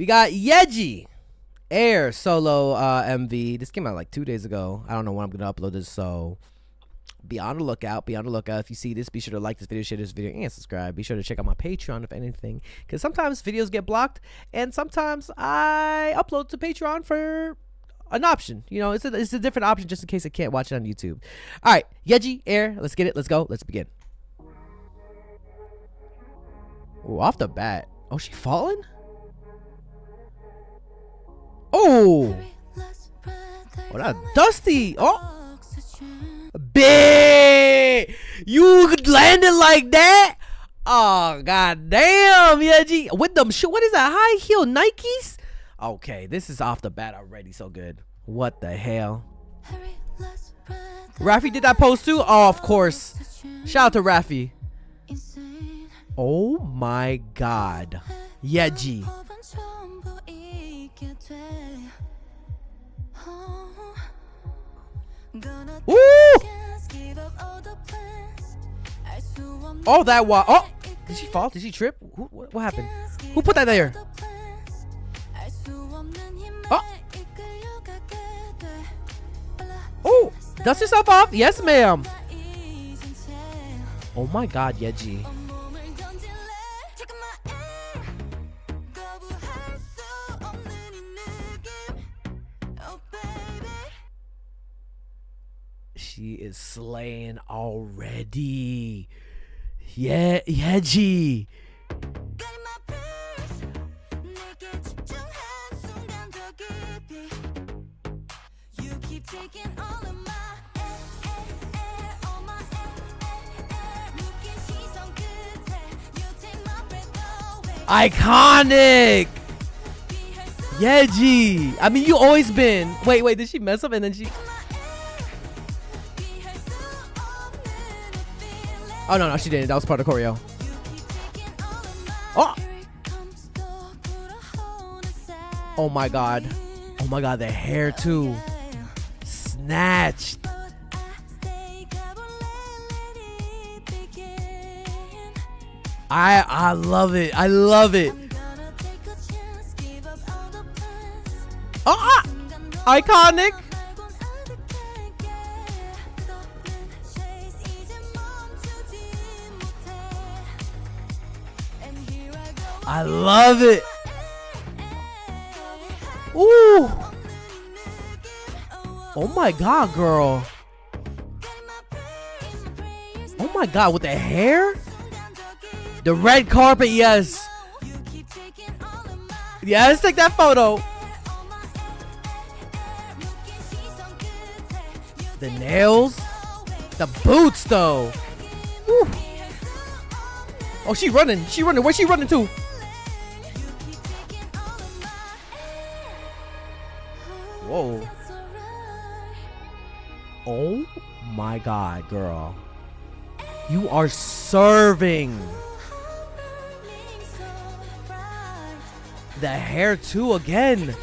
We got YEJI Air Solo MV. This came out like 2 days ago. I don't know when I'm gonna upload this, so be on the lookout. Be on the lookout. If you see this, be sure to like this video, share this video, and subscribe. Be sure to check out my Patreon if anything, because sometimes videos get blocked, and sometimes I upload to Patreon for an option. You know, it's a different option just in case I can't watch it on YouTube. All right, YEJI Air. Let's get it. Let's go. Let's begin. Ooh, off the bat. Oh, she falling? Oh, oh, that dusty. Oh, big. You landed like that? Oh, god damn, YEJI. With them what is that, high heel Nikes? Okay, this is off the bat already so good. What the hell? Rafi did that pose too? Oh, of course. Shout out to Rafi. Oh my god. YEJI. Woo! Oh, that was. Oh, did she fall? Did she trip? What happened? Who put that there? Oh, dust yourself off. Yes, ma'am. Oh my god, YEJI. She is slaying already. Yeah, YEJI. Iconic. YEJI. I mean, you always been. Wait, did she mess up and then she? Oh, no, she didn't. That was part of choreo. Oh! Oh, my God. Oh, my God. The hair, too. Snatched. I love it. I love it. Oh! Iconic. I love it. Ooh. Oh my god, girl. Oh my god, with the hair? The red carpet, yes. Yeah, let's take that photo. The nails. The boots, though. Woo. Oh, she running. She running. Where's she running to? Whoa. Oh my god, girl. You are serving. The hair too again.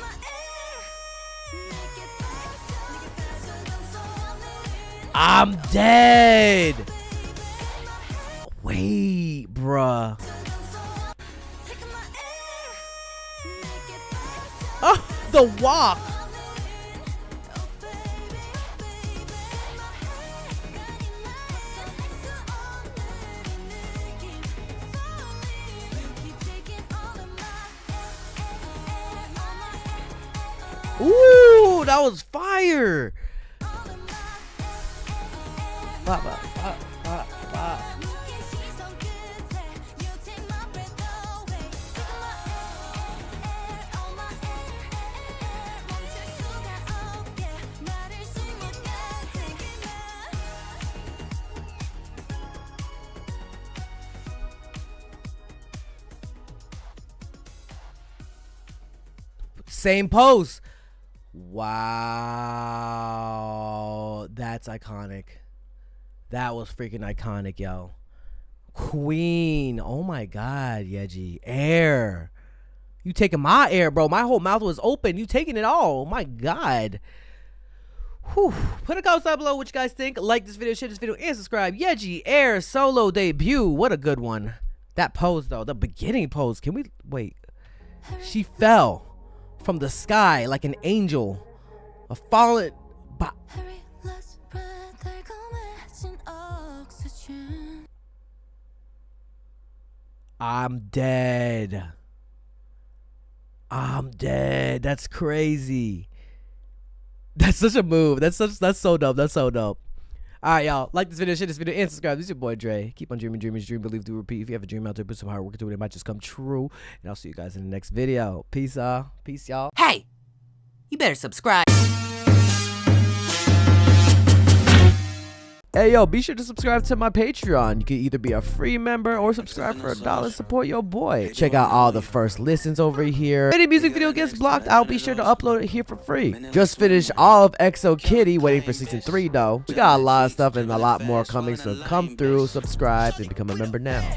I'm dead. Wait, bruh. Oh, the walk. Ooh, that was fire. Same pose. Wow, that's iconic. That was freaking iconic, yo. Queen. Oh my god, YEJI. Air. You taking my air, bro. My whole mouth was open. You taking it all. Oh my god. Whew. Put a comment down below what you guys think. Like this video, share this video, and subscribe. YEJI Air solo debut. What a good one. That pose, though. The beginning pose. Can we... Wait. She fell from the sky like an angel. A fallen. I'm dead. I'm dead. That's crazy. That's such a move. That's so dope. That's so dope. All right, y'all. Like this video, share this video, and subscribe. This is your boy Dre. Keep on dreaming, dreamers, dream, believe, do, repeat. If you have a dream out there, put some hard work into it. It might just come true. And I'll see you guys in the next video. Peace, peace, y'all. Hey, you better subscribe. Hey, yo, be sure to subscribe to my Patreon. You can either be a free member or subscribe for $1. Support your boy. Check out all the first listens over here. If any music video gets blocked, I'll be sure to upload it here for free. Just finished all of XO Kitty, waiting for season 3 though. We got a lot of stuff and a lot more coming, so come through, subscribe, and become a member now.